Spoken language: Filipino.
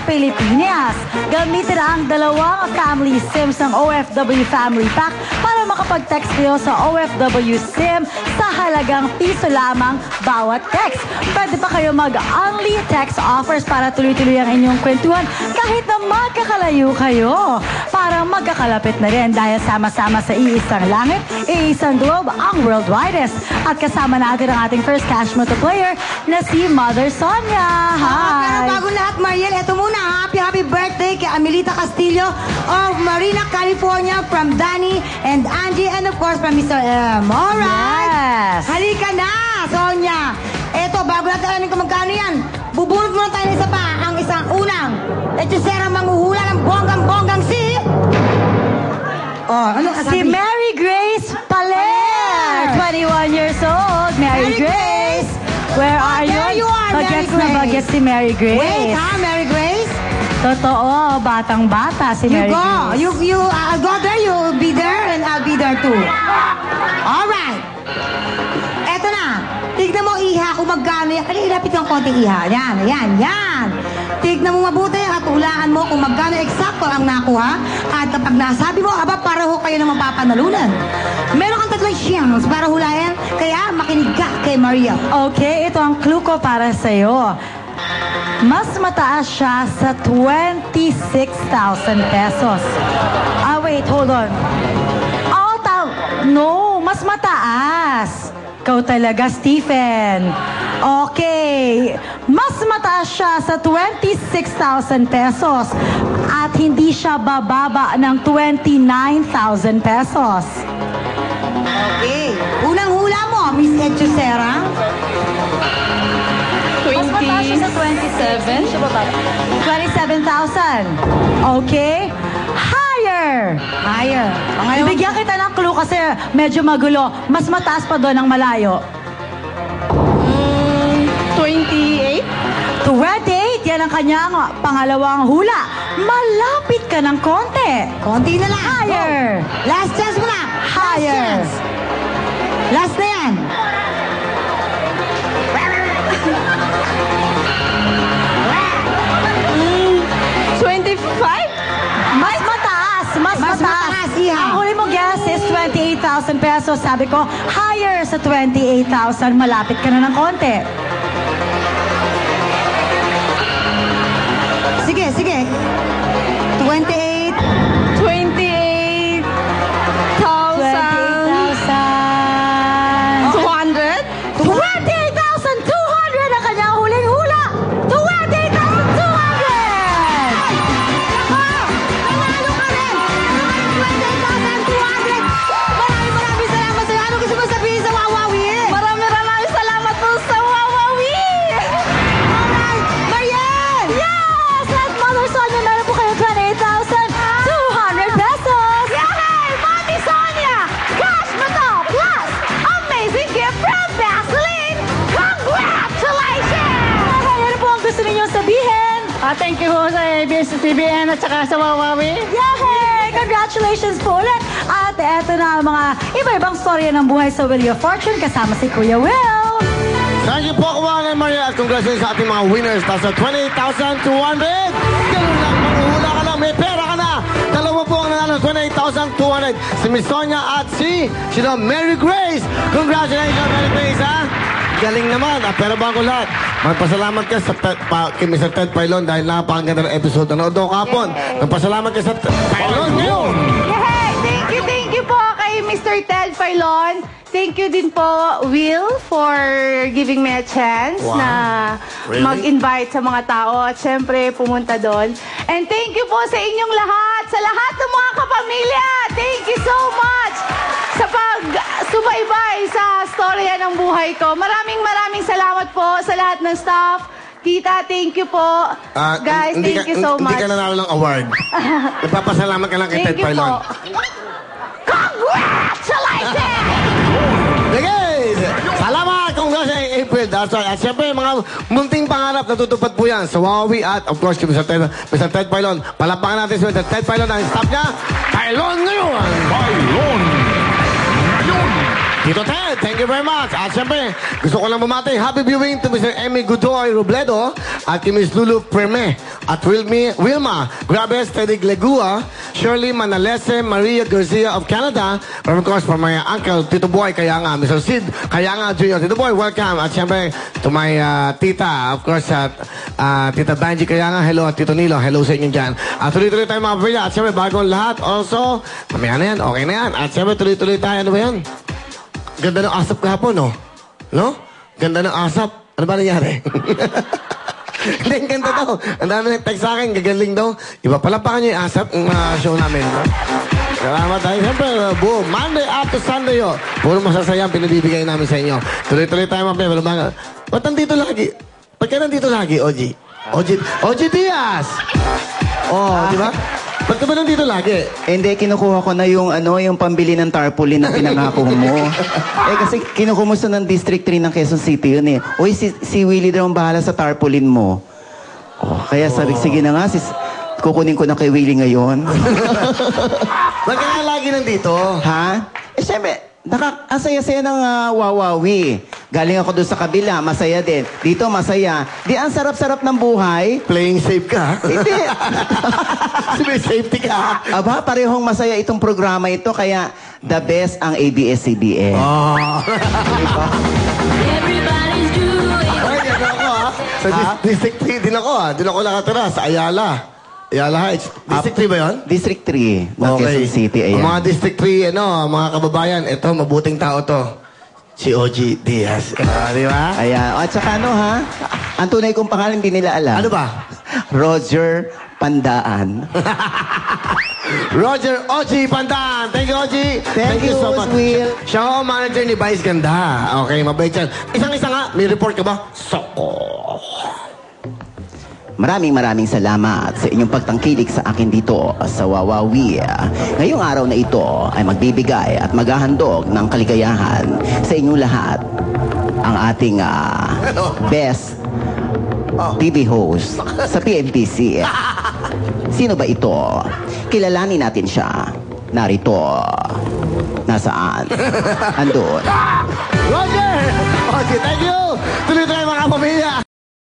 Pilipinas. Gamitin ang dalawang family SIMs ng OFW Family Pack para makapag-text kayo sa OFW SIM sa halagang piso lamang bawat text. Pwede pa kayo mag-only text offers para tuloy-tuloy ang inyong kwentuhan kahit na magkakalayo kayo. Para magkakalapit na rin dahil sama-sama sa iisang langit, iisang globe ang world widest. At kasama natin ang ating first cash multiplayer na si Mother Sonia. Hi! Pero bago lahat, Mariel, eto muna, happy birthday kay Amelita Castillo of Marina, California, from Danny and Angie, and of course from Mr. M. Alright! Yes! Halika na, Sonia! Eto, bago natin alamin kung magkano yan, bubunot muna tayo ng isa pa, ang isang unang hechicera manghuhula ng bonggang-bonggang si... Oh, ano Si Mary Grace Paler, 21 years old. Mary Grace! Where are you? There you are, Mary Bagets na Grace. bagets si Mary Grace. Wait, ha, Mary Grace? Totoo, batang-bata si You Mary go. Grace. I'll go there, you'll be there, and I'll be there too. Alright. Eto na. Tignan mo, Iha, kung magkano yan. Ilapit yung konti, Iha. Yan. Tignan mo mabuti at hulaan mo kung magkano eksakto ang nakuha. At kapag nasabi mo, aba, pareho kayo na mapapanalunan. Meron kang tatlong chance para hulayan, kaya makinig ka kay Maria. Okay, ito ang clue ko para sa'yo. Mas mataas siya sa 26,000 pesos. Wait, hold on. No, mas mataas. Ikaw talaga, Stephen. Okay. Mas mataas siya sa 26,000 pesos. At hindi siya bababa ng 29,000 pesos. Okay. Unang hula mo, Miss Hechicera. Mas mataas siya sa 27? 27,000. Okay. Higher. Ibigyan kita ng clue kasi medyo magulo. Mas mataas pa doon ang malayo. 28? 28, yan ang kanyang pangalawang hula. Malapit ka ng konti. Konti na lang. Higher. Go. Last chance mo na. Higher. Last na yan. Mas mataas. Mas mataas, Iha. Ang huli mong guess is 28,000 pesos. Sabi ko, higher sa 28,000. Malapit ka na ng konti. Sige. 28. 28,000. 28,000. 28,200 ang kanyang huling hula. 28,200! Nanalo ka rin! 28,200! Maraming salamat sa'yo. Ano gusto mo sabihin sa Wawawi? Maraming salamat po sa Wawawi! Alright! Mariel! Yes! At Mother Sonia, meron po kayo 28,200 pesos. Yay! Mami Sonia! Cash Mato plus amazing gift from Vaseline! Congratulations! Ano po ang gusto ninyong sabihin? Thank you po sa ABS-CBN at saka sa Wawawi. Yay! Congratulations po ulit! At eto na ang mga iba-ibang storya ng buhay sa Wheel of Fortune kasama si Kuya Will. Thank you po, Kuya and Maria. At congratulations sa ating mga winners. Tapos sa 28,200. Ganun lang, manguhula ka lang. May pera ka na. Dalawa po ang nanalo, 28,200. Si Miss Sonia at si Mary Grace. Congratulations, Mary Grace, ha? Galing naman. Pero bago lahat, magpasalamat ka sa kay Mr. Ted Pailon dahil napakaganda ng episode na nood kahapon. Magpasalamat ka sa Pailon ngayon. Yay! Thank you po kay Mr. Ted Filon. Thank you din po, Will, for giving me a chance Wow. na Really? mag-invite sa mga tao at syempre pumunta doon. And thank you po sa inyong lahat, sa lahat ng mga kapamilya. Thank you so much sa pag-subaybay sa storya ng buhay ko. Maraming salamat po sa lahat ng staff. Tita, thank you po. Guys, thank you so much. Hindi ka nanalo ng award. Nagpapasalamat ka lang kay Ted Thank you Pailon. po. Congratulations! Guys, salamat! Congratulations, April. That's right. At syempre, mga munting pangarap natutupad po yan sa Wawawi at of course, Mr. Ted Pailon. Palapakan natin si Mr. Ted Pailon ang staff niya. Pailon ngayon! Pailon! Ngayon! Tito Ted! Thank you very much. At syempre, gusto ko lang bumati. Happy viewing to Mr. Emmy Godoy Robledo at kay Miss Lulu Preme at Wilma Grabes Tedig Legua, Shirley Manalese, Maria Garcia of Canada, and of course, from my uncle, Tito Boy Kayanga, Mr. Sid Kayanga Jr. Tito Boy, welcome. At syempre, to my tita, of course, Tita Banji Kayanga, hello. At Tito Nilo, hello sa inyo dyan. At tuloy-tuloy tayo mga pamilya. At syempre, bagong lahat. Also, mamaya na yan, okay na yan. At syempre, tuloy-tuloy tayo. Ano ba yan? Ganda ng asap kahapon, no? No? Ganda ng asap. Ano ba nangyari? Hindi, ang ganda daw. Ang dami nag-text sa akin, gagaling daw. Iba pala pa kanyo yung asap ng show namin. No? Salamat tayo. Siyempre, boom. Monday up to Sunday, oh. Puro masasaya ang pinabibigay namin sa inyo. Tuloy-tuloy tayo, mga pamilya. Ba't nandito lagi? Ba't ka nandito lagi, OG? OG Diaz! Oh, di ba? Ba't ka ba nandito lagi? Hindi, kinukuha ko na yung yung pambili ng tarpaulin na pinangako mo. Kasi kinukumusta ng District 3 ng Quezon City yun eh. Uy, si Willie daw ang bahala sa tarpaulin mo. Kaya sabi, sige na nga, kukunin ko na kay Willie ngayon. Ba't ka nga lagi nandito? Ha? Siyempre, ang saya-saya ng Wawawi. Galing ako doon sa kabila, masaya din. Dito, masaya. Di, ang sarap-sarap ng buhay. Playing safe ka? Hindi. May safety ka? Aba, parehong masaya itong programa ito, kaya the best ang ABS-CBN. Oh. Ay, yan ako Sa District 3 din ako Din ako nakatira sa Ayala. Ayala Heights. District 3 ba yun? District 3 ng Quezon City, ayan. Ang mga District 3, mga kababayan, ito, mabuting tao to. Si OG Diaz. Di ba? Ayan. At saka ang tunay kong pangalan hindi nila alam. Ano ba? Roger Pandaan. Roger OG Pandan. Thank you, OG. Thank you, Will. Siya ang manager ni Vice Ganda. Okay, mabait yan. Isang-isa nga, may report ka ba? Soko. Maraming salamat sa inyong pagtangkilik sa akin dito sa Wawawi. Ngayong araw na ito ay magbibigay at maghahandog ng kaligayahan sa inyong lahat. Ang ating best TV host sa PMPC. Sino ba ito? Kilalanin natin siya. Narito. Nasaan? Andun. Roger! OG, thank you! Tuloy tayo mga pamilya!